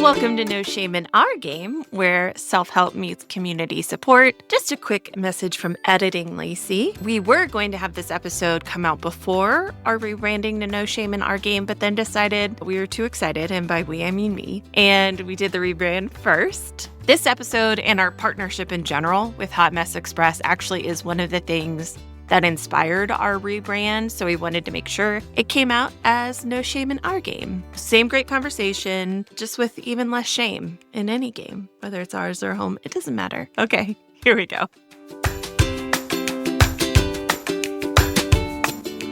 Welcome to No Shame in Our Game, where self-help meets community support. Just a quick message from editing Lacey. We were going to have this episode come out before our rebranding to No Shame in Our Game, but then decided we were too excited, and by we, I mean me, and we did the rebrand first. This episode and our partnership in general with Hot Mess Express actually is one of the things that inspired our rebrand, so we wanted to make sure it came out as No Shame in Our Game. Same great conversation, just with even less shame in any game, whether it's ours or home, it doesn't matter. Okay, here we go.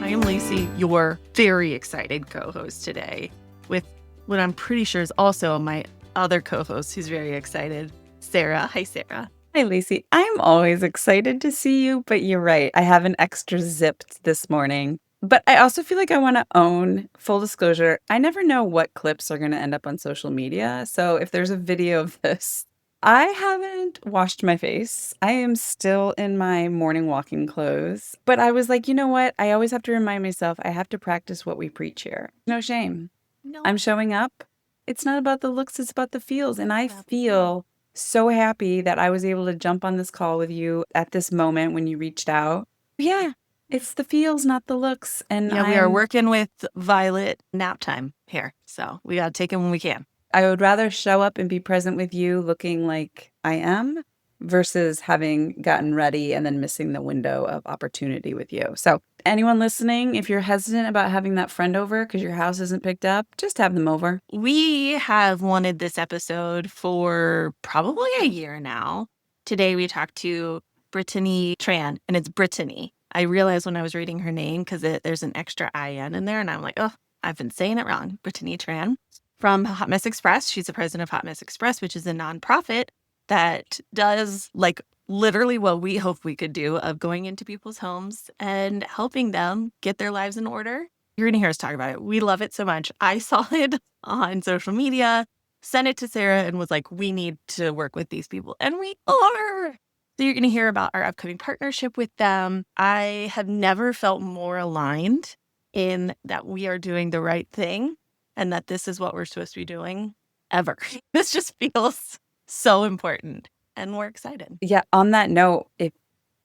I am Lacey, your very excited co-host today, with what I'm pretty sure is also my other co-host who's very excited, Sara. Hi, Sara. Hi, Lacey. I'm always excited to see you, but you're right. I have an extra zipped this morning. But I also feel like I want to own, full disclosure, I never know what clips are going to end up on social media. So if there's a video of this, I haven't washed my face. I am still in my morning walking clothes. But I was like, you know what? I always have to remind myself I have to practice what we preach here. No shame. No. I'm showing up. It's not about the looks, it's about the feels. And I feel so happy that I was able to jump on this call with you at this moment when you reached out. Yeah, it's the feels, not the looks. And yeah, we are working with Violet nap time here, so we got to take it when we can. I would rather show up and be present with you looking like I am versus having gotten ready and then missing the window of opportunity with you. So anyone listening, if you're hesitant about having that friend over because your house isn't picked up, just have them over. We have wanted this episode for probably a year now. Today we talked to Brittinie Tran, and it's Brittinie. I realized when I was reading her name because there's an extra IN in there, and I'm like, oh, I've been saying it wrong. Brittinie Tran from Hot Mess Express. She's the president of Hot Mess Express, which is a nonprofit that does like literally what we hope we could do of going into people's homes and helping them get their lives in order. You're going to hear us talk about it. We love it so much. I saw it on social media, sent it to Sara, and was like, we need to work with these people. And we are. So you're going to hear about our upcoming partnership with them. I have never felt more aligned in that we are doing the right thing and that this is what we're supposed to be doing ever. This just feels so important, and we're excited. Yeah, on that note, if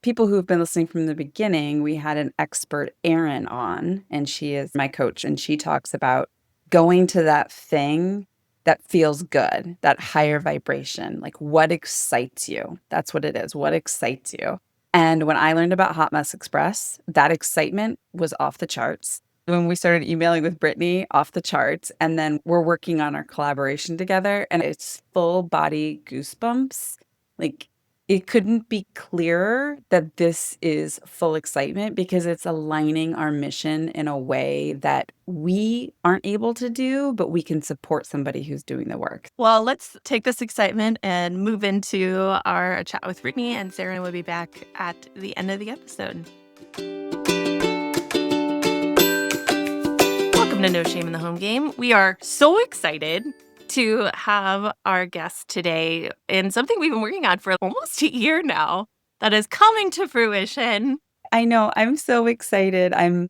people who have been listening from the beginning, we had an expert, Erin, on, and she is my coach, and she talks about going to that thing that feels good, that higher vibration, like what excites you. That's what it is. What excites you? And when I learned about Hot Mess Express, that excitement was off the charts. When we started emailing with Brittinie, off the charts. And then we're working on our collaboration together, and it's full body goosebumps. Like, it couldn't be clearer that this is full excitement because it's aligning our mission in a way that we aren't able to do, but we can support somebody who's doing the work. Well, let's take this excitement and move into our chat with Brittinie, and Sara will be back at the end of the episode. Welcome to No Shame in the Home Game. We are so excited to have our guest today in something we've been working on for almost a year now that is coming to fruition. I know. I'm so excited. I've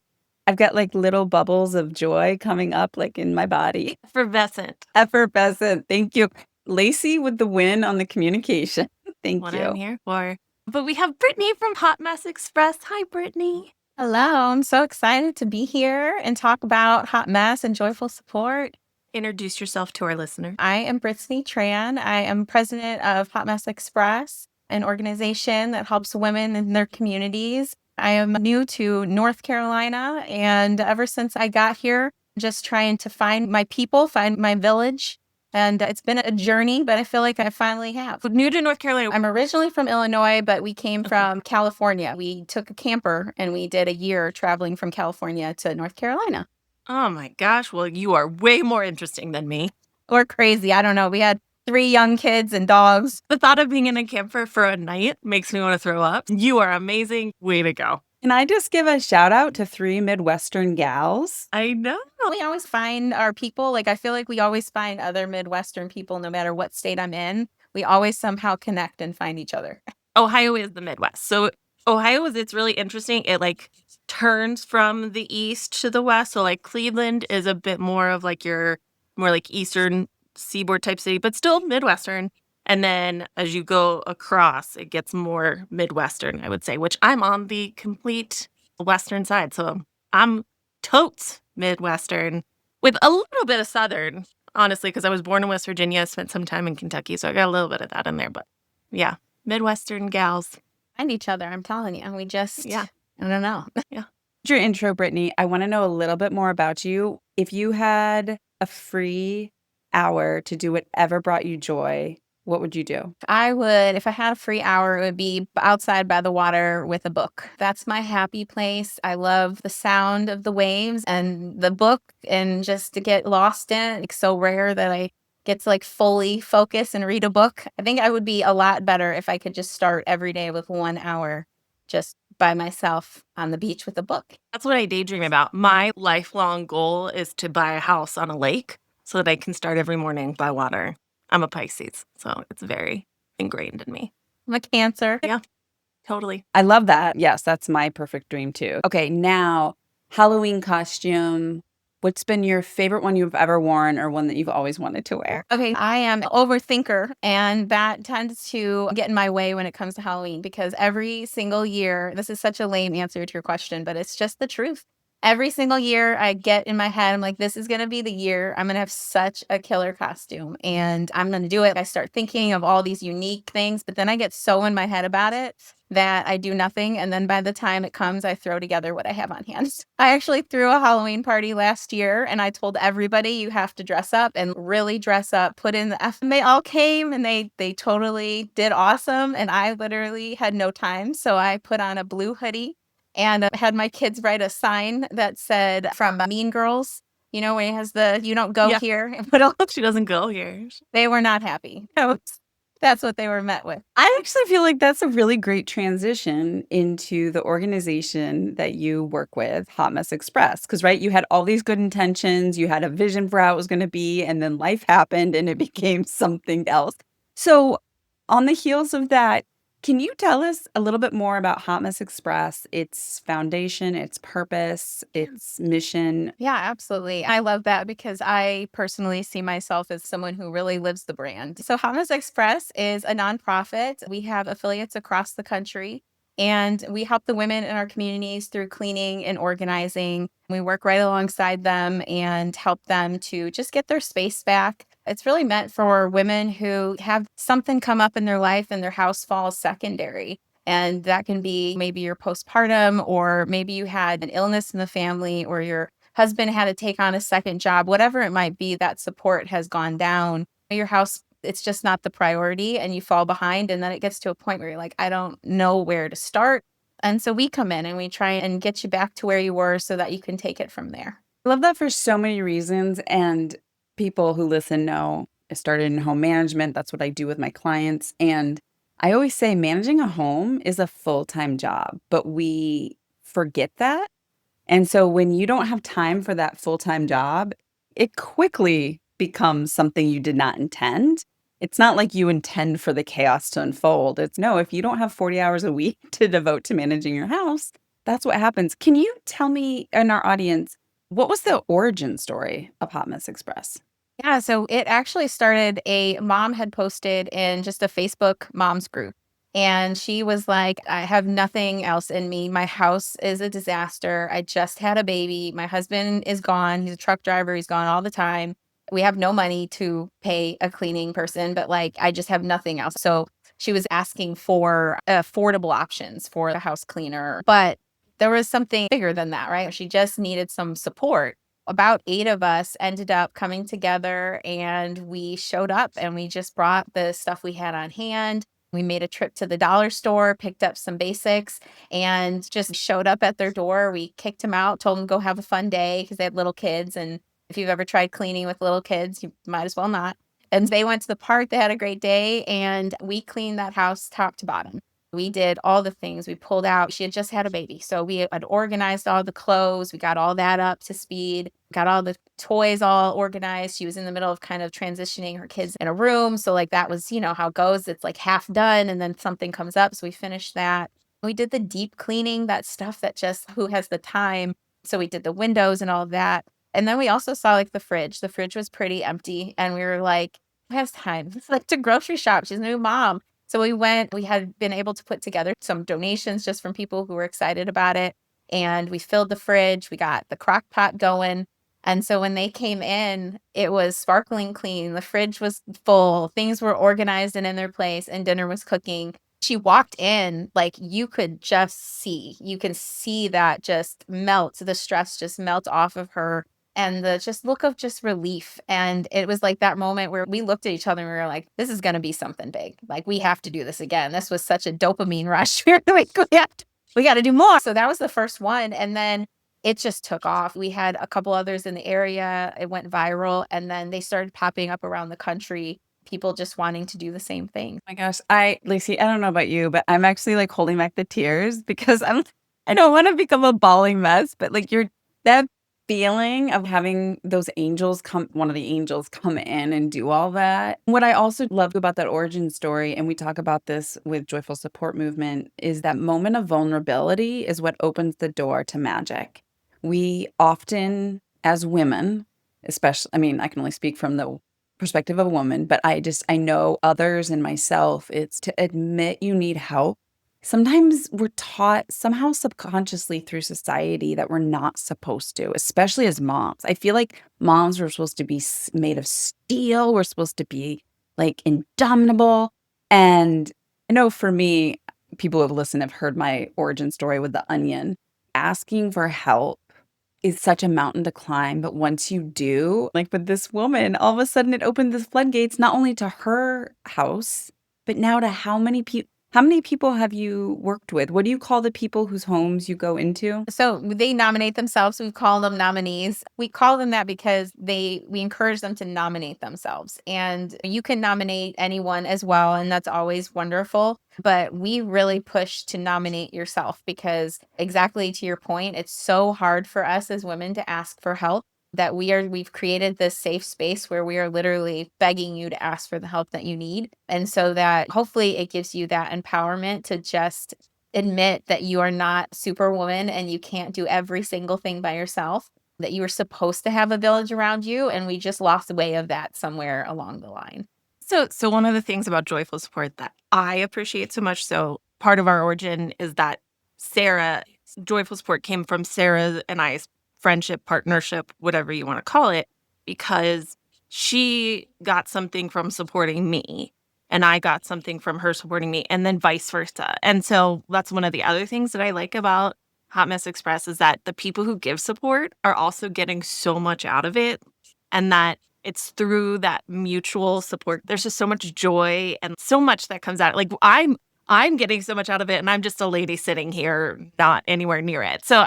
got like little bubbles of joy coming up like in my body. Effervescent. Thank you. Lacey with the win on the communication. Thank what you. I'm here for. But we have Brittinie from Hot Mess Express. Hi, Brittinie. Hello. I'm so excited to be here and talk about Hot Mess and joyful support. Introduce yourself to our listener. I am Brittinie Tran. I am president of Hot Mess Express, an organization that helps women in their communities. I am new to North Carolina, and ever since I got here, just trying to find my people, find my village. And it's been a journey, but I feel like I finally have. New to North Carolina. I'm originally from Illinois, but we came from California. We took a camper and we did a year traveling from California to North Carolina. Oh my gosh. Well, you are way more interesting than me. Or crazy. I don't know. We had 3 young kids and dogs. The thought of being in a camper for a night makes me want to throw up. You are amazing. Way to go. Can I just give a shout out to 3 Midwestern gals? I know. We always find our people. Like, I feel like we always find other Midwestern people, no matter what state I'm in. We always somehow connect and find each other. Ohio is the Midwest. So Ohio it's really interesting. It like turns from the east to the west. So like Cleveland is a bit more of like your more like eastern seaboard type city, but still Midwestern. And then as you go across, it gets more Midwestern, I would say, which I'm on the complete Western side. So I'm totes Midwestern with a little bit of Southern, honestly, because I was born in West Virginia, spent some time in Kentucky. So I got a little bit of that in there. But yeah, Midwestern gals. Find each other, I'm telling you. We just, Yeah. I don't know. Yeah. Your intro, Brittinie, I want to know a little bit more about you. If you had a free hour to do whatever brought you joy, what would you do? If I had a free hour, it would be outside by the water with a book. That's my happy place. I love the sound of the waves and the book and just to get lost in it. It's so rare that I get to like fully focus and read a book. I think I would be a lot better if I could just start every day with 1 hour just by myself on the beach with a book. That's what I daydream about. My lifelong goal is to buy a house on a lake so that I can start every morning by water. I'm a Pisces, so it's very ingrained in me. I'm a Cancer. Yeah, totally. I love that. Yes, that's my perfect dream too. Okay, now Halloween costume. What's been your favorite one you've ever worn or one that you've always wanted to wear? Okay, I am an overthinker, and that tends to get in my way when it comes to Halloween because every single year, this is such a lame answer to your question, but it's just the truth. Every single year, I get in my head, I'm like, this is going to be the year I'm going to have such a killer costume, and I'm going to do it. I start thinking of all these unique things, but then I get so in my head about it that I do nothing. And then by the time it comes, I throw together what I have on hand. I actually threw a Halloween party last year and I told everybody you have to dress up and really dress up, put in the effort. And they all came and they totally did awesome. And I literally had no time. So I put on a blue hoodie and had my kids write a sign that said from Mean Girls, you know, when it has the "you don't go Yeah. here." But She doesn't go here. they were not happy. That's what they were met with. I actually feel like that's a really great transition into the organization that you work with, Hot Mess Express. Because, right, you had all these good intentions, you had a vision for how it was going to be, and then life happened and it became something else. So, on the heels of that, can you tell us a little bit more about Hot Mess Express, its foundation, its purpose, its mission? Yeah, absolutely. I love that because I personally see myself as someone who really lives the brand. So, Hamas Express is a nonprofit. We have affiliates across the country, and we help the women in our communities through cleaning and organizing. We work right alongside them and help them to just get their space back. It's really meant for women who have something come up in their life and their house falls secondary. And that can be maybe your postpartum, or maybe you had an illness in the family, or your husband had to take on a second job, whatever it might be, that support has gone down. Your house, it's just not the priority and you fall behind. And then it gets to a point where you're like, I don't know where to start. And so we come in and we try and get you back to where you were so that you can take it from there. I love that for so many reasons. And people who listen know I started in home management. That's what I do with my clients. And I always say managing a home is a full-time job, but we forget that. And so when you don't have time for that full-time job, it quickly becomes something you did not intend. It's not like you intend for the chaos to unfold. It's no, if you don't have 40 hours a week to devote to managing your house, that's what happens. Can you tell me and our audience, what was the origin story of Hot Mess Express? Yeah, so it actually started, a mom had posted in just a Facebook moms group. And she was like, I have nothing else in me. My house is a disaster. I just had a baby. My husband is gone. He's a truck driver. He's gone all the time. We have no money to pay a cleaning person, but like, I just have nothing else. So she was asking for affordable options for a house cleaner. But there was something bigger than that, right? She just needed some support. About 8 of us ended up coming together and we showed up and we just brought the stuff we had on hand. We made a trip to the dollar store, picked up some basics, and just showed up at their door. We kicked them out, told them to go have a fun day because they had little kids. And if you've ever tried cleaning with little kids, you might as well not. And they went to the park, they had a great day, and we cleaned that house top to bottom. We did all the things. We pulled out. She had just had a baby. So we had organized all the clothes. We got all that up to speed, got all the toys all organized. She was in the middle of kind of transitioning her kids in a room. So like that was, how it goes. It's like half done and then something comes up. So we finished that. We did the deep cleaning, that stuff that just who has the time. So we did the windows and all of that. And then we also saw like the fridge. The fridge was pretty empty. And we were like, who has time? It's like to grocery shop. She's a new mom. So we went, we had been able to put together some donations just from people who were excited about it. And we filled the fridge. We got the crock pot going. And so when they came in, it was sparkling clean. The fridge was full. Things were organized and in their place, and dinner was cooking. She walked in, like you could just see, you can see that just melt, the stress just melt off of her and the just look of just relief. And it was like that moment where we looked at each other and we were like, this is going to be something big. Like we have to do this again. This was such a dopamine rush. We were like, we got to do more. So that was the first one. And then it just took off. We had a couple others in the area. It went viral. And then they started popping up around the country, people just wanting to do the same thing. My gosh, Lacey, I don't know about you, but I'm actually like holding back the tears because I don't want to become a bawling mess, but like that feeling of having those angels one of the angels come in and do all that. What I also love about that origin story, and we talk about this with Joyful Support Movement, is that moment of vulnerability is what opens the door to magic. We often, as women, especially, I mean, I can only speak from the perspective of a woman, but I know others and myself, it's to admit you need help. Sometimes we're taught somehow subconsciously through society that we're not supposed to, especially as moms. I feel like moms are supposed to be made of steel. We're supposed to be like indomitable. And I know for me, people who have listened have heard my origin story with the onion. Asking for help is such a mountain to climb, but once you do, like with this woman, all of a sudden it opened the floodgates not only to her house, but now to how many people. How many people have you worked with? What do you call the people whose homes you go into? So they nominate themselves. We call them nominees. We call them that because we encourage them to nominate themselves. And you can nominate anyone as well, and that's always wonderful. But we really push to nominate yourself because, exactly to your point, it's so hard for us as women to ask for help that we've created this safe space where we are literally begging you to ask for the help that you need. And so that hopefully it gives you that empowerment to just admit that you are not superwoman and you can't do every single thing by yourself, that you were supposed to have a village around you. And we just lost the way of that somewhere along the line. So one of the things about Joyful Support that I appreciate so much, so part of our origin is that Joyful Support came from Sarah and I's friendship, partnership, whatever you want to call it, because she got something from supporting me and I got something from her supporting me, and then vice versa. And so that's one of the other things that I like about Hot Mess Express is that the people who give support are also getting so much out of it, and that it's through that mutual support. There's just so much joy and so much that comes out. Like I'm getting so much out of it, and I'm just a lady sitting here, not anywhere near it. So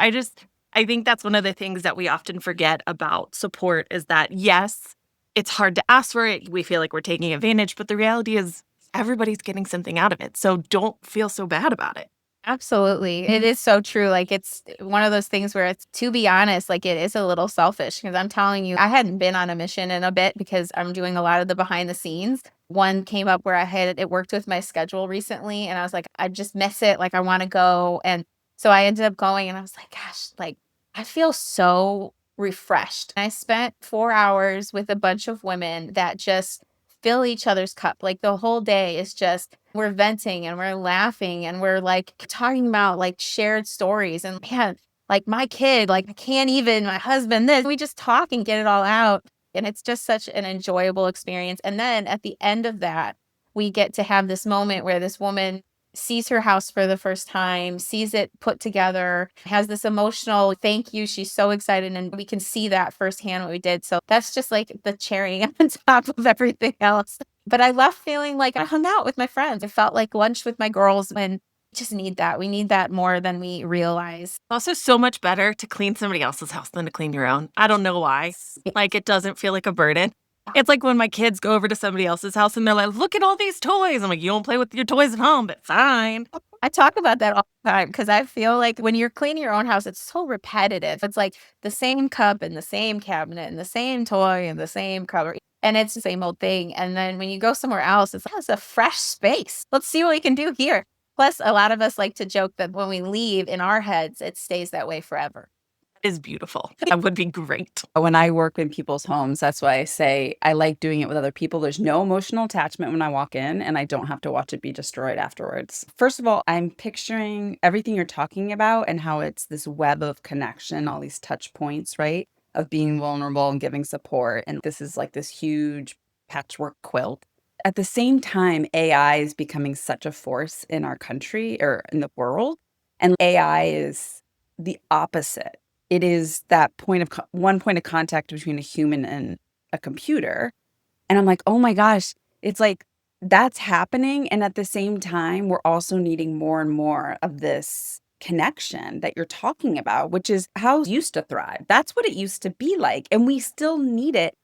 I think that's one of the things that we often forget about support is that, yes, it's hard to ask for it. We feel like we're taking advantage, but the reality is everybody's getting something out of it. So don't feel so bad about it. Absolutely. It is so true. Like it's one of those things where it's, to be honest, like it is a little selfish because I'm telling you, I hadn't been on a mission in a bit because I'm doing a lot of the behind the scenes. One came up where it worked with my schedule recently and I was like, I just miss it. Like I want to go. And so I ended up going and I was like, gosh, like I feel so refreshed. I spent 4 hours with a bunch of women that just fill each other's cup. Like the whole day is just, we're venting and we're laughing and we're like talking about like shared stories. And man, like my kid, like I can't even, my husband, this, we just talk and get it all out. And it's just such an enjoyable experience. And then at the end of that, we get to have this moment where this woman sees her house for the first time, sees it put together, has this emotional thank you. She's so excited. And we can see that firsthand what we did. So that's just like the cherry on top of everything else. But I left feeling like I hung out with my friends. I felt like lunch with my girls and just need that. We need that more than we realize. Also, so much better to clean somebody else's house than to clean your own. I don't know why. Like, it doesn't feel like a burden. It's like when my kids go over to somebody else's house and they're like, look at all these toys. I'm like, you don't play with your toys at home, but fine. I talk about that all the time because I feel like when you're cleaning your own house, it's so repetitive. It's like the same cup and the same cabinet and the same toy and the same cover. And it's the same old thing. And then when you go somewhere else, it's like, oh, it's a fresh space. Let's see what we can do here. Plus, a lot of us like to joke that when we leave in our heads, it stays that way forever. is beautiful. That would be great. When I work in people's homes, that's why I say I like doing it with other people. There's no emotional attachment when I walk in, and I don't have to watch it be destroyed afterwards. First of all, I'm picturing everything you're talking about and how it's this web of connection, all these touch points, right? Of being vulnerable and giving support. And this is like this huge patchwork quilt. At the same time, AI is becoming such a force in our country or in the world. And AI is the opposite. It is that one point of contact between a human and a computer. And I'm like, oh my gosh, it's like that's happening. And at the same time, we're also needing more and more of this connection that you're talking about, which is how it used to thrive. That's what it used to be like. And we still need it.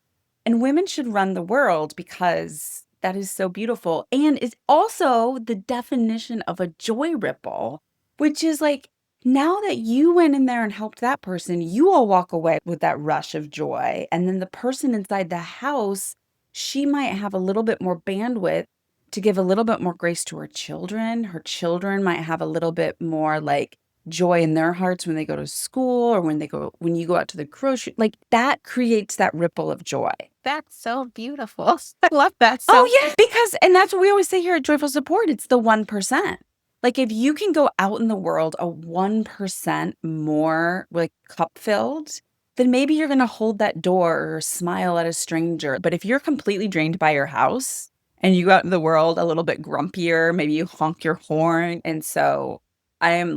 And women should run the world because that is so beautiful. And it's also the definition of a joy ripple, which is like, now that you went in there and helped that person, you all walk away with that rush of joy. And then the person inside the house, she might have a little bit more bandwidth to give a little bit more grace to her children. Her children might have a little bit more like joy in their hearts when they go to school or when you go out to the grocery. Like that creates that ripple of joy. That's so beautiful. I love that. So Oh, yeah. And that's what we always say here at Joyful Support. It's the 1%. Like if you can go out in the world a 1% more like cup filled, then maybe you're going to hold that door or smile at a stranger. But if you're completely drained by your house and you go out in the world a little bit grumpier, maybe you honk your horn. And so I'm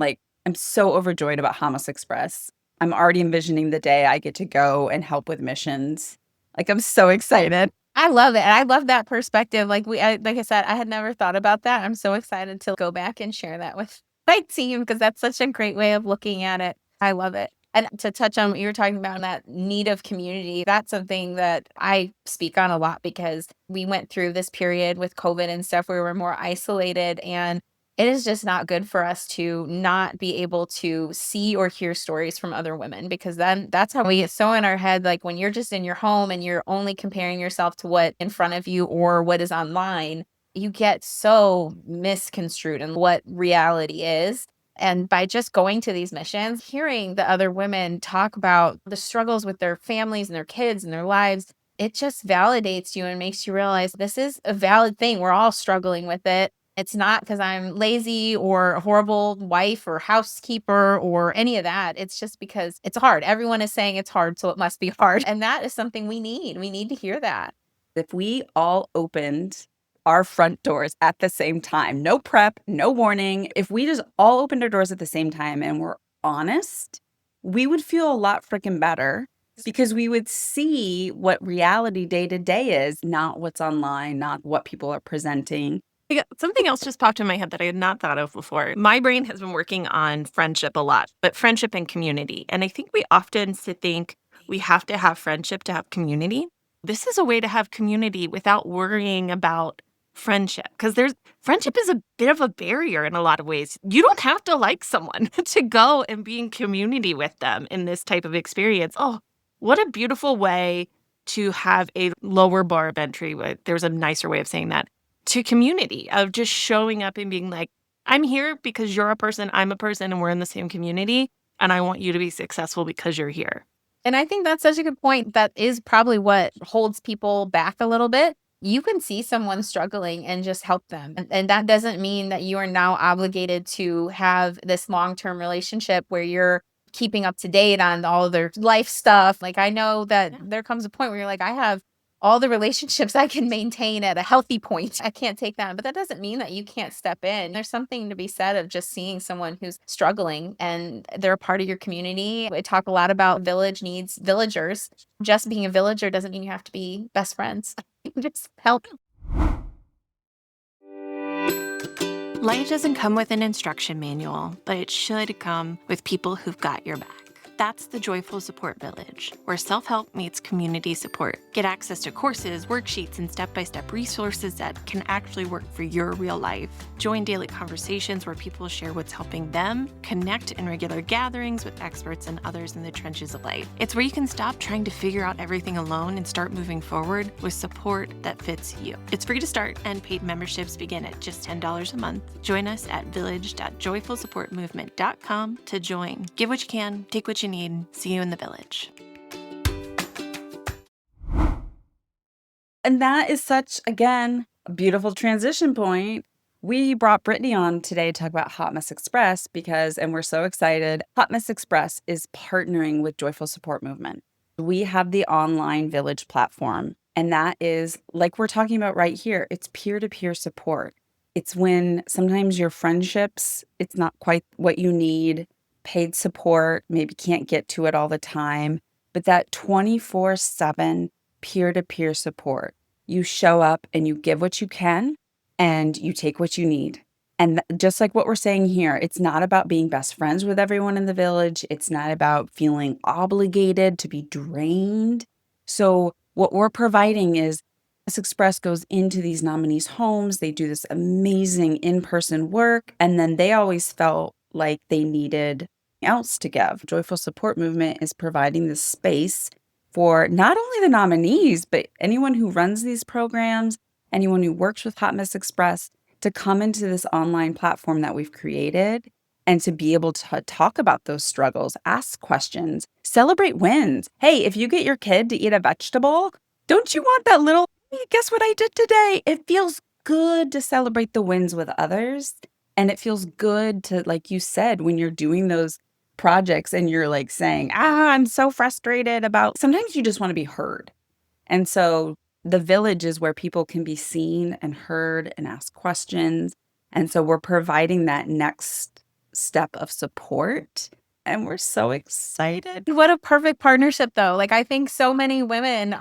so overjoyed about Hamas Express. I'm already envisioning the day I get to go and help with missions. Like I'm so excited. I love it. And I love that perspective. Like like I said, I had never thought about that. I'm so excited to go back and share that with my team because that's such a great way of looking at it. I love it. And to touch on what you were talking about, that need of community, that's something that I speak on a lot because we went through this period with COVID and stuff where we were more isolated, and it is just not good for us to not be able to see or hear stories from other women, because then that's how we get so in our head. Like when you're just in your home and you're only comparing yourself to what in front of you or what is online, you get so misconstrued in what reality is. And by just going to these missions, hearing the other women talk about the struggles with their families and their kids and their lives, it just validates you and makes you realize this is a valid thing. We're all struggling with it. It's not because I'm lazy or a horrible wife or housekeeper or any of that. It's just because it's hard. Everyone is saying it's hard, so it must be hard. And that is something we need. We need to hear that. If we all opened our front doors at the same time, no prep, no warning, if we just all opened our doors at the same time and we're honest, we would feel a lot freaking better because we would see what reality day to day is, not what's online, not what people are presenting. Yeah, something else just popped in my head that I had not thought of before. My brain has been working on friendship a lot, but friendship and community. And I think we often think we have to have friendship to have community. This is a way to have community without worrying about friendship, because friendship is a bit of a barrier in a lot of ways. You don't have to like someone to go and be in community with them in this type of experience. Oh, what a beautiful way to have a lower bar of entry. There's a nicer way of saying that. To community, of just showing up and being like, I'm here because you're a person, I'm a person, and we're in the same community, and I want you to be successful because you're here. And I think that's such a good point. That is probably what holds people back a little bit. You can see someone struggling and just help them. And that doesn't mean that you are now obligated to have this long-term relationship where you're keeping up to date on all their life stuff. Like I know that there comes a point where you're like, I have all the relationships I can maintain at a healthy point. I can't take that. But that doesn't mean that you can't step in. There's something to be said of just seeing someone who's struggling and they're a part of your community. We talk a lot about village needs villagers. Just being a villager doesn't mean you have to be best friends. Just help. Life doesn't come with an instruction manual, but it should come with people who've got your back. That's the Joyful Support Village, where self-help meets community support. Get access to courses, worksheets, and step-by-step resources that can actually work for your real life. Join daily conversations where people share what's helping them, connect in regular gatherings with experts and others in the trenches of life. It's where you can stop trying to figure out everything alone and start moving forward with support that fits you. It's free to start, and paid memberships begin at just $10 a month. Join us at village.joyfulsupportmovement.com to join. Give what you can, take what you need. See you in the village. And that is such, again, a beautiful transition point. We brought Brittinie on today to talk about Hot Mess Express because, and we're so excited, Hot Mess Express is partnering with Joyful Support Movement. We have the online village platform, and that is, like we're talking about right here, it's peer-to-peer support. It's when sometimes your friendships, it's not quite what you need, paid support, maybe can't get to it all the time, but that 24/7 peer-to-peer support. You show up and you give what you can and you take what you need. And just like what we're saying here, it's not about being best friends with everyone in the village. It's not about feeling obligated to be drained. So what we're providing is Miss Express goes into these nominees' homes. They do this amazing in-person work. And then they always felt like they needed else to give. Joyful Support Movement is providing this space for not only the nominees, but anyone who runs these programs, anyone who works with Hot Mess Express, to come into this online platform that we've created and to be able to talk about those struggles, ask questions, celebrate wins. Hey, if you get your kid to eat a vegetable, don't you want that little, hey, guess what I did today? It feels good to celebrate the wins with others. And it feels good to, like you said, when you're doing those projects and you're like saying, I'm so frustrated about, sometimes you just want to be heard. And so the village is where people can be seen and heard and ask questions. And so we're providing that next step of support. And we're so excited. What a perfect partnership, though. Like, I think so many women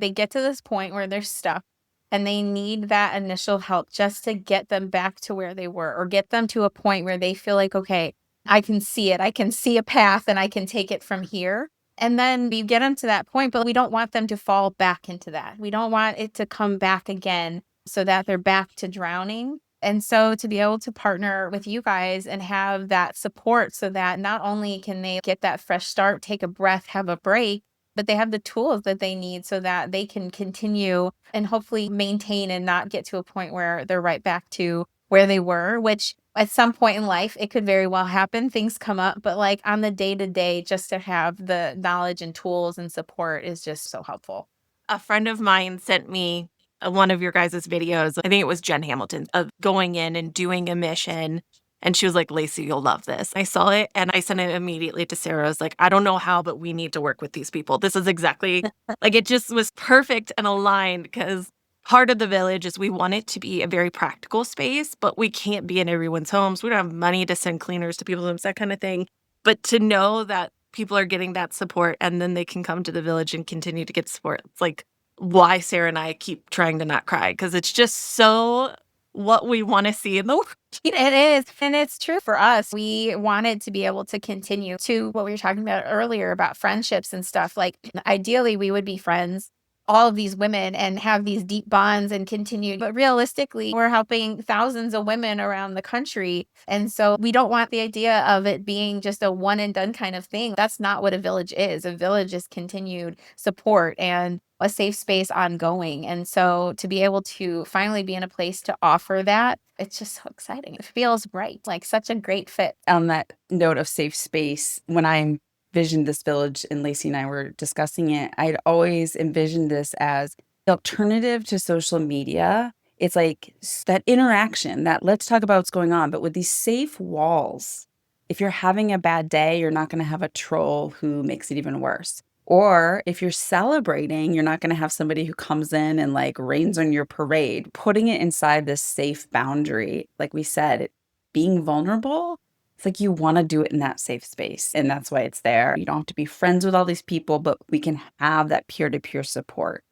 they get to this point where they're stuck and they need that initial help just to get them back to where they were or get them to a point where they feel like, okay, I can see it. I can see a path and I can take it from here. And then we get them to that point, but we don't want them to fall back into that. We don't want it to come back again so that they're back to drowning. And so to be able to partner with you guys and have that support so that not only can they get that fresh start, take a breath, have a break, but they have the tools that they need so that they can continue and hopefully maintain and not get to a point where they're right back to where they were, which at some point in life, it could very well happen. Things come up, but like on the day-to-day, just to have the knowledge and tools and support is just so helpful. A friend of mine sent me one of your guys' videos. I think it was Jen Hamilton of going in and doing a mission. And she was like, Lacey, you'll love this. I saw it and I sent it immediately to Sarah. I was like, I don't know how, but we need to work with these people. This is exactly like it just was perfect and aligned because part of the village is we want it to be a very practical space, but we can't be in everyone's homes. We don't have money to send cleaners to people's homes, that kind of thing. But to know that people are getting that support and then they can come to the village and continue to get support. It's like why Sarah and I keep trying to not cry because it's just so what we want to see in the world. It is. And it's true for us. We wanted to be able to continue to what we were talking about earlier about friendships and stuff. Like ideally, we would be friends, all of these women, and have these deep bonds and continue. But realistically, we're helping thousands of women around the country. And so we don't want the idea of it being just a one and done kind of thing. That's not what a village is. A village is continued support and a safe space ongoing. And so to be able to finally be in a place to offer that, it's just so exciting. It feels right, like such a great fit. On that note of safe space, when I envisioned this village and Lacey and I were discussing it, I'd always envisioned this as the alternative to social media. It's like that interaction that let's talk about what's going on, but with these safe walls, if you're having a bad day, you're not going to have a troll who makes it even worse. Or if you're celebrating, you're not going to have somebody who comes in and like rains on your parade. Putting it inside this safe boundary, like we said, being vulnerable, it's like you want to do it in that safe space. And that's why it's there. You don't have to be friends with all these people, but we can have that peer-to-peer support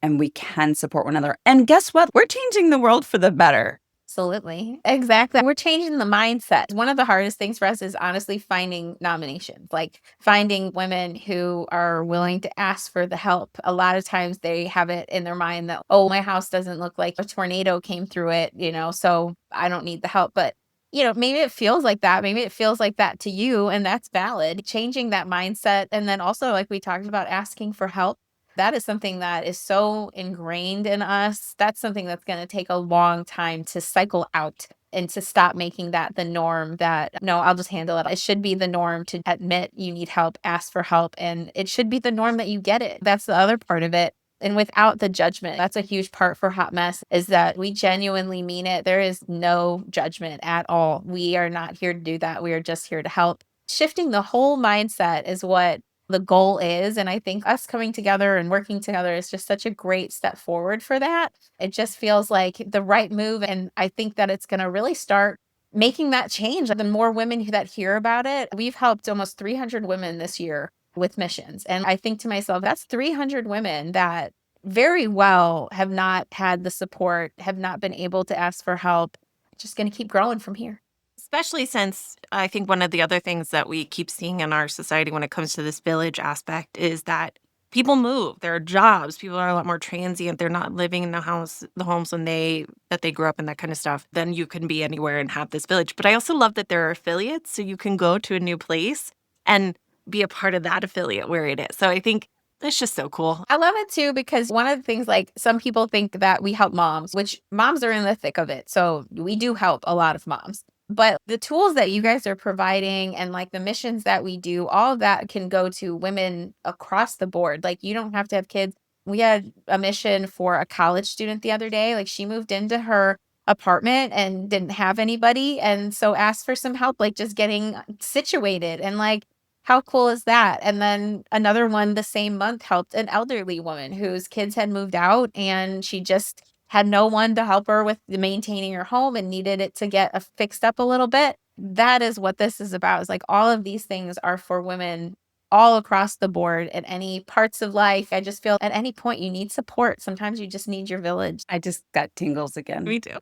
and we can support one another. And guess what? We're changing the world for the better. Absolutely. Exactly. We're changing the mindset. One of the hardest things for us is honestly finding nominations, like finding women who are willing to ask for the help. A lot of times they have it in their mind that, oh, my house doesn't look like a tornado came through it, so I don't need the help. But maybe it feels like that. Maybe it feels like that to you, and that's valid. Changing that mindset. And then also, like we talked about, asking for help. That is something that is so ingrained in us. That's something that's going to take a long time to cycle out and to stop making that the norm that, no, I'll just handle it. It should be the norm to admit you need help, ask for help, and it should be the norm that you get it. That's the other part of it. And without the judgment, that's a huge part for Hot Mess, is that we genuinely mean it. There is no judgment at all. We are not here to do that. We are just here to help. Shifting the whole mindset is what the goal is. And I think us coming together and working together is just such a great step forward for that. It just feels like the right move. And I think that it's going to really start making that change. The more women that hear about it, we've helped almost 300 women this year with missions. And I think to myself, that's 300 women that very well have not had the support, have not been able to ask for help. Just going to keep growing from here. Especially since I think one of the other things that we keep seeing in our society when it comes to this village aspect is that people move. There are jobs. People are a lot more transient. They're not living in the homes that they grew up in, that kind of stuff. Then you can be anywhere and have this village. But I also love that there are affiliates, so you can go to a new place and be a part of that affiliate where it is. So I think it's just so cool. I love it too, because one of the things, like, some people think that we help moms, which moms are in the thick of it. So we do help a lot of moms. But the tools that you guys are providing and like the missions that we do, all of that can go to women across the board. Like, you don't have to have kids. We had a mission for a college student the other day. Like, she moved into her apartment and didn't have anybody. And so asked for some help, like just getting situated. And like, how cool is that? And then another one the same month helped an elderly woman whose kids had moved out and she just had no one to help her with maintaining her home and needed it to get fixed up a little bit. That is what this is about. Is like, all of these things are for women all across the board at any parts of life. I just feel at any point you need support. Sometimes you just need your village. I just got tingles again. Me too.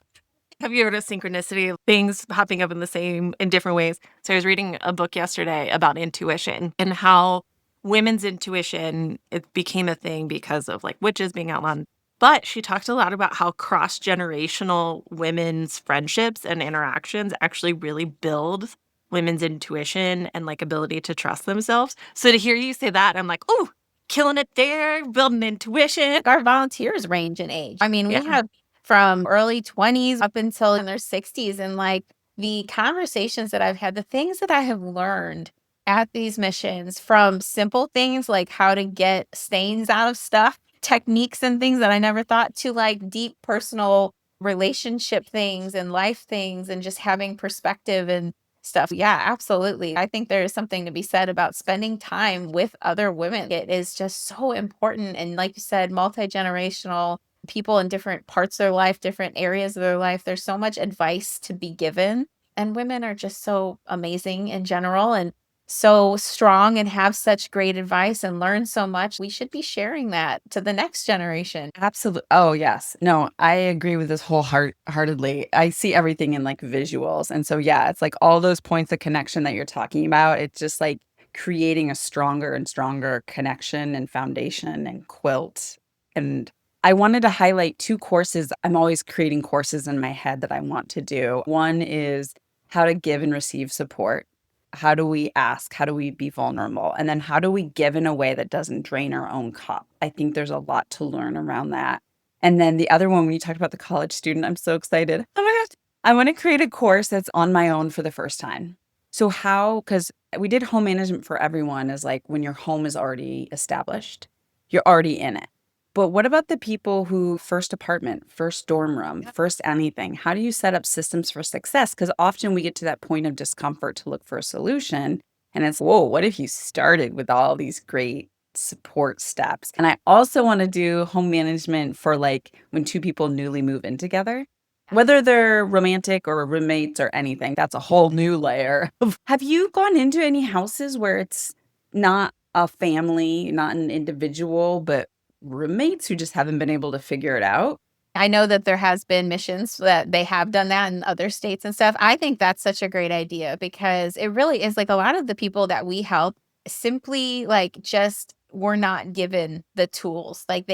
Have you heard of synchronicity? Things popping up in different ways. So I was reading a book yesterday about intuition and how women's intuition, it became a thing because of like witches being outlawed. But she talked a lot about how cross-generational women's friendships and interactions actually really build women's intuition and like ability to trust themselves. So to hear you say that, I'm like, oh, killing it there, building intuition. Our volunteers range in age. I mean, we Yeah. have from early 20s up until in their 60s. And like, the conversations that I've had, the things that I have learned at these missions, from simple things like how to get stains out of stuff, techniques and things that I never thought, to like deep personal relationship things and life things and just having perspective and stuff. Yeah, absolutely. I think there is something to be said about spending time with other women. It is just so important. And like you said, multi-generational people in different parts of their life, different areas of their life. There's so much advice to be given. And women are just so amazing in general and so strong and have such great advice and learn so much. We should be sharing that to the next generation. Absolutely. Oh, yes. No, I agree with this wholeheartedly. I see everything in like visuals. And so, yeah, it's like all those points of connection that you're talking about. It's just like creating a stronger and stronger connection and foundation and quilt. And I wanted to highlight 2 courses. I'm always creating courses in my head that I want to do. One is how to give and receive support. How do we ask? How do we be vulnerable? And then how do we give in a way that doesn't drain our own cup? I think there's a lot to learn around that. And then the other one, when you talked about the college student, I'm so excited. Oh my gosh. I want to create a course that's on my own for the first time. So because we did home management for everyone, is like when your home is already established, you're already in it. But what about the people who first apartment, first dorm room, first anything? How do you set up systems for success? Because often we get to that point of discomfort to look for a solution. And it's, whoa, what if you started with all these great support steps? And I also want to do home management for like when 2 people newly move in together, whether they're romantic or roommates or anything. That's a whole new layer. Have you gone into any houses where it's not a family, not an individual, but roommates who just haven't been able to figure it out? I know that there has been missions that they have done that in other states and stuff. I think that's such a great idea, because it really is like a lot of the people that we help simply like just were not given the tools. Like,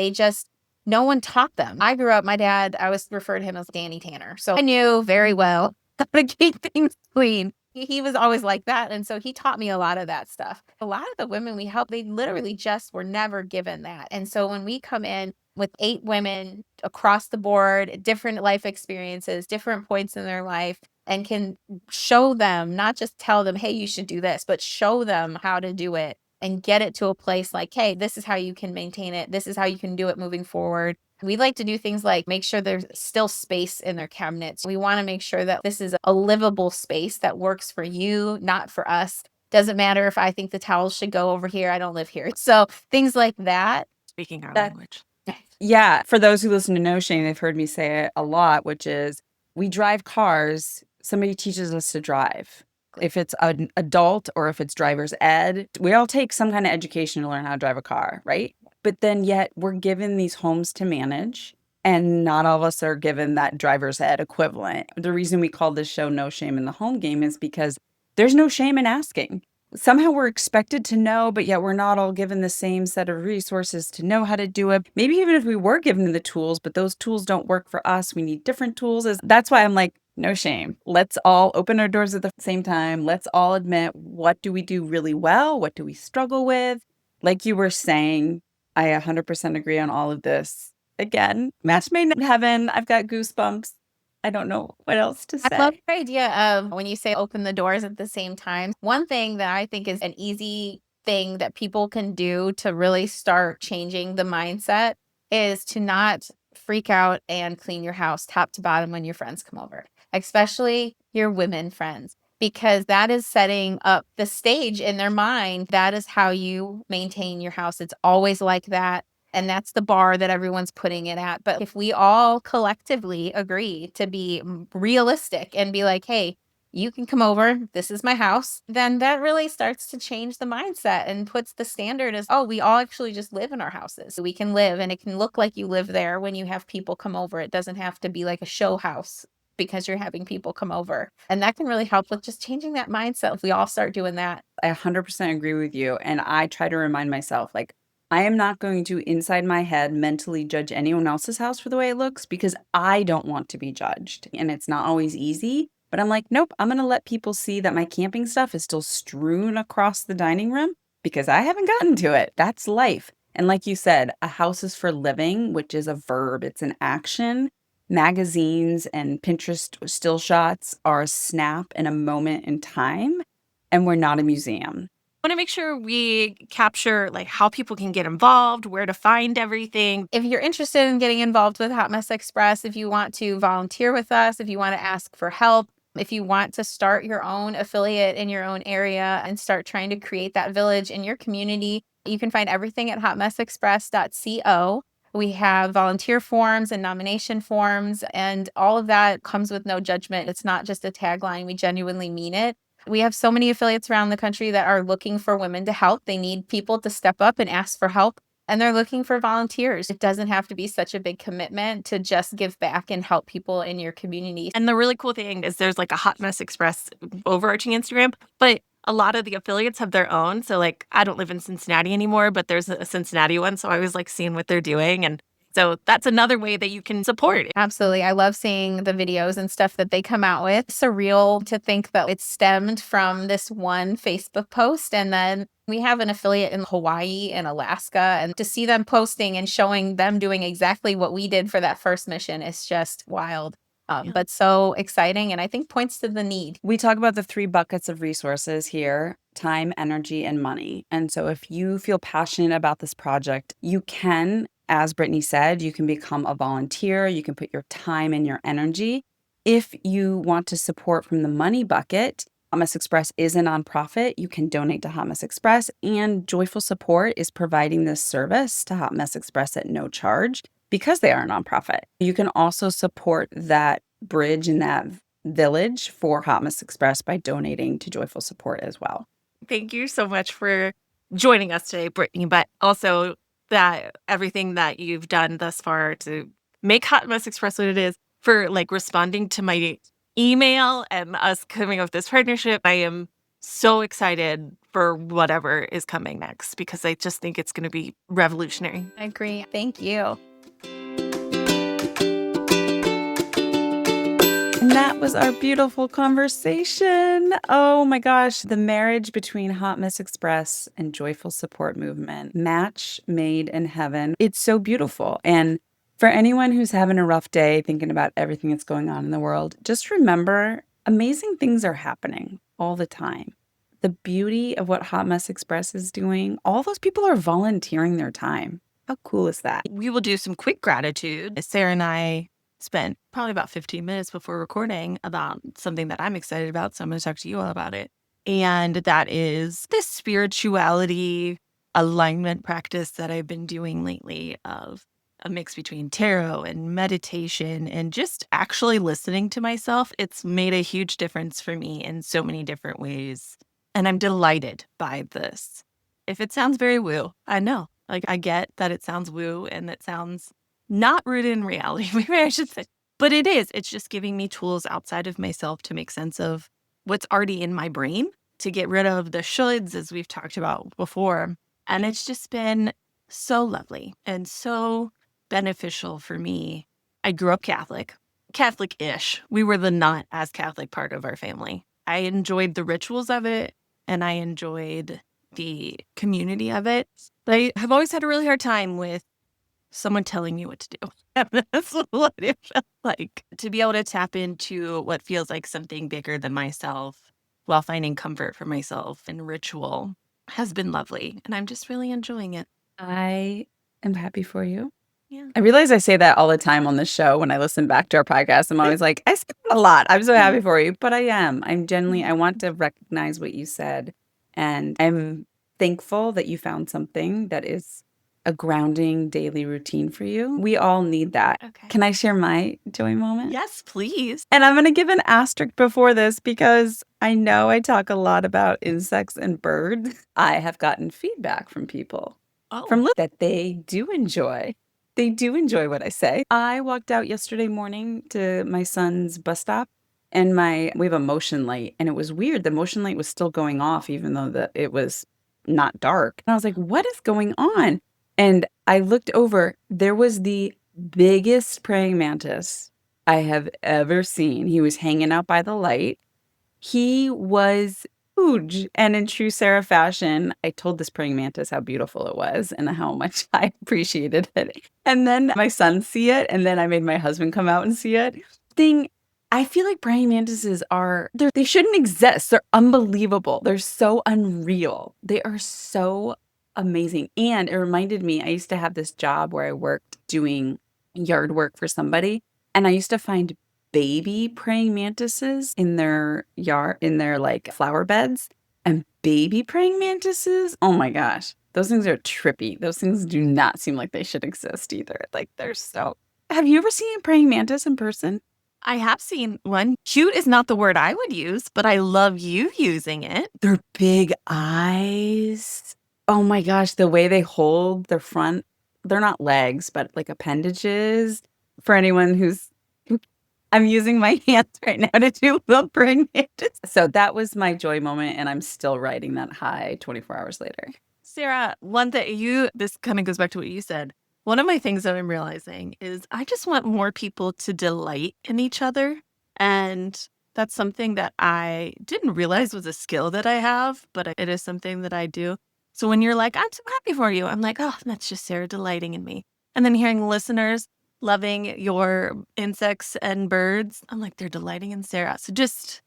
no one taught them. I grew up, my dad, I was referred to him as Danny Tanner. So I knew very well how to keep things clean. He was always like that. And so he taught me a lot of that stuff. A lot of the women we help, they literally just were never given that. And so when we come in with 8 women across the board, different life experiences, different points in their life, and can show them, not just tell them, hey, you should do this, but show them how to do it and get it to a place like, hey, this is how you can maintain it. This is how you can do it moving forward. We like to do things like make sure there's still space in their cabinets. We want to make sure that this is a livable space that works for you, not for us. Doesn't matter if I think the towels should go over here. I don't live here. So things like that. Speaking our That- language. Yeah. For those who listen to No Shame, they've heard me say it a lot, which is we drive cars. Somebody teaches us to drive. If it's an adult or if it's driver's ed, we all take some kind of education to learn how to drive a car, right? But then yet we're given these homes to manage, and not all of us are given that driver's ed equivalent. The reason we call this show No Shame in the Home Game is because there's no shame in asking. Somehow we're expected to know, but yet we're not all given the same set of resources to know how to do it. Maybe even if we were given the tools, but those tools don't work for us, we need different tools. That's why I'm like, no shame. Let's all open our doors at the same time. Let's all admit, what do we do really well? What do we struggle with? Like you were saying, I 100% agree on all of this. Again, match made in heaven. I've got goosebumps. I don't know what else to say. I love the idea of when you say open the doors at the same time. One thing that I think is an easy thing that people can do to really start changing the mindset is to not freak out and clean your house top to bottom when your friends come over, especially your women friends, because that is setting up the stage in their mind. That is how you maintain your house. It's always like that. And that's the bar that everyone's putting it at. But if we all collectively agree to be realistic and be like, hey, you can come over, this is my house, then that really starts to change the mindset and puts the standard as, oh, we all actually just live in our houses. We can live and it can look like you live there when you have people come over. It doesn't have to be like a show house because you're having people come over. And that can really help with just changing that mindset if we all start doing that. I 100% agree with you. And I try to remind myself, like, I am not going to, inside my head, mentally judge anyone else's house for the way it looks because I don't want to be judged. And it's not always easy. But I'm like, nope, I'm going to let people see that my camping stuff is still strewn across the dining room because I haven't gotten to it. That's life. And like you said, a house is for living, which is a verb, it's an action. Magazines and Pinterest still shots are a snap and a moment in time, and we're not a museum. Want to make sure we capture like how people can get involved, where to find everything. If you're interested in getting involved with Hot Mess Express, if you want to volunteer with us, if you want to ask for help, if you want to start your own affiliate in your own area and start trying to create that village in your community, you can find everything at hotmessexpress.co. We have volunteer forms and nomination forms, and all of that comes with no judgment. It's not just a tagline. We genuinely mean it. We have so many affiliates around the country that are looking for women to help. They need people to step up and ask for help, and they're looking for volunteers. It doesn't have to be such a big commitment to just give back and help people in your community. And the really cool thing is there's like a Hot Mess Express overarching Instagram, but a lot of the affiliates have their own. So like I don't live in Cincinnati anymore, but there's a Cincinnati one. So I was like seeing what they're doing. And so that's another way that you can support. Absolutely. I love seeing the videos and stuff that they come out with. Surreal to think that it stemmed from this one Facebook post. And then we have an affiliate in Hawaii and Alaska. And to see them posting and showing them doing exactly what we did for that first mission is just wild. But so exciting. And I think points to the need. We talk about the 3 buckets of resources here: time, energy, and money. And so if you feel passionate about this project, you can, as Brittinie said, you can become a volunteer. You can put your time and your energy. If you want to support from the money bucket, Hot Mess Express is a nonprofit. You can donate to Hot Mess Express, and Joyful Support is providing this service to Hot Mess Express at no charge because they are a nonprofit. You can also support that bridge and that village for Hot Mess Express by donating to Joyful Support as well. Thank you so much for joining us today, Brittinie, but also that everything that you've done thus far to make Hot Mess Express what it is, for like responding to my email and us coming up with this partnership. I am so excited for whatever is coming next because I just think it's going to be revolutionary. I agree. Thank you. And that was our beautiful conversation. Oh my gosh, the marriage between Hot Mess Express and Joyful Support Movement, match made in heaven. It's so beautiful. And for anyone who's having a rough day thinking about everything that's going on in the world, just remember amazing things are happening all the time. The beauty of what Hot Mess Express is doing, all those people are volunteering their time. How cool is that? We will do some quick gratitude. Sarah and I spent probably about 15 minutes before recording about something that I'm excited about. So I'm going to talk to you all about it. And that is this spirituality alignment practice that I've been doing lately of a mix between tarot and meditation and just actually listening to myself. It's made a huge difference for me in so many different ways. And I'm delighted by this. If it sounds very woo, I know. Like, I get that it sounds woo and it sounds not rooted in reality, maybe I should say. But it is. It's just giving me tools outside of myself to make sense of what's already in my brain, to get rid of the shoulds, as we've talked about before. And it's just been so lovely and so beneficial for me. I grew up Catholic-ish. We were the not as Catholic part of our family. I enjoyed the rituals of it and I enjoyed the community of it. But I have always had a really hard time with someone telling me what to do. That's what it felt like. To be able to tap into what feels like something bigger than myself while finding comfort for myself in ritual has been lovely. And I'm just really enjoying it. I am happy for you. Yeah. I realize I say that all the time on the show when I listen back to our podcast. I'm always like, I say that a lot. I'm so happy for you. But I am. I'm genuinely, I want to recognize what you said. And I'm thankful that you found something that is a grounding daily routine for you. We all need that. Okay. Can I share my joy moment? Yes, please. And I'm going to give an asterisk before this because I know I talk a lot about insects and birds. I have gotten feedback from people from that they do enjoy. They do enjoy what I say. I walked out yesterday morning to my son's bus stop and we have a motion light and it was weird. The motion light was still going off even though it was not dark. And I was like, what is going on? And I looked over, there was the biggest praying mantis I have ever seen. He was hanging out by the light. He was huge. And in true Sara fashion, I told this praying mantis how beautiful it was and how much I appreciated it. And then my son see it. And then I made my husband come out and see it. I feel like praying mantises they shouldn't exist. They're unbelievable. They're so unreal. They are so amazing. And it reminded me, I used to have this job where I worked doing yard work for somebody. And I used to find baby praying mantises in their yard, in their like flower beds. And baby praying mantises, oh my gosh, those things are trippy. Those things do not seem like they should exist either. Like have you ever seen a praying mantis in person? I have seen one. Cute is not the word I would use, but I love you using it. Their big eyes. Oh my gosh, the way they hold their front, they're not legs, but like appendages. For anyone I'm using my hands right now to do the praying mantis. So that was my joy moment, and I'm still riding that high 24 hours later. Sarah, this kind of goes back to what you said. One of my things that I'm realizing is I just want more people to delight in each other. And that's something that I didn't realize was a skill that I have, but it is something that I do. So when you're like, I'm so happy for you, I'm like, oh, that's just Sarah delighting in me. And then hearing listeners loving your insects and birds, I'm like, they're delighting in Sarah. So this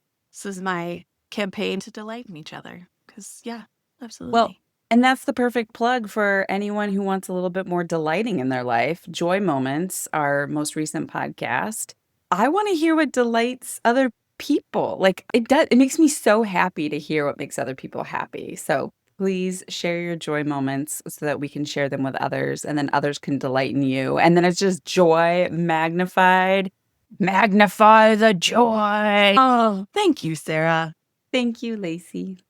is my campaign to delight in each other. Because, yeah, absolutely. Well, and that's the perfect plug for anyone who wants a little bit more delighting in their life. Joy Moments, our most recent podcast. I want to hear what delights other people. Like it makes me so happy to hear what makes other people happy. So please share your joy moments so that we can share them with others and then others can delight in you. And then it's just joy magnified. Magnify the joy. Oh, thank you, Sarah. Thank you, Lacey.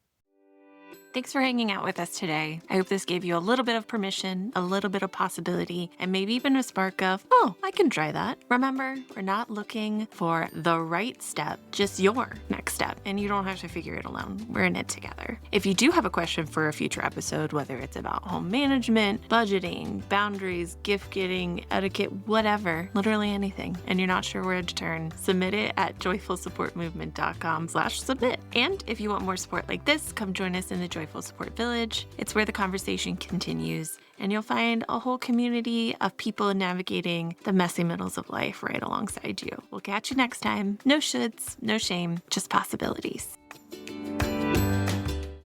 Thanks for hanging out with us today. I hope this gave you a little bit of permission, a little bit of possibility, and maybe even a spark of, oh, I can try that. Remember, we're not looking for the right step, just your next step, and you don't have to figure it alone. We're in it together. If you do have a question for a future episode, whether it's about home management, budgeting, boundaries, gift getting, etiquette, whatever, literally anything, and you're not sure where to turn, submit it at joyfulsupportmovement.com/submit. And if you want more support like this, come join us in the Joyful Support Village. It's where the conversation continues, and you'll find a whole community of people navigating the messy middles of life right alongside you. We'll catch you next time. No shoulds, no shame, just possibilities.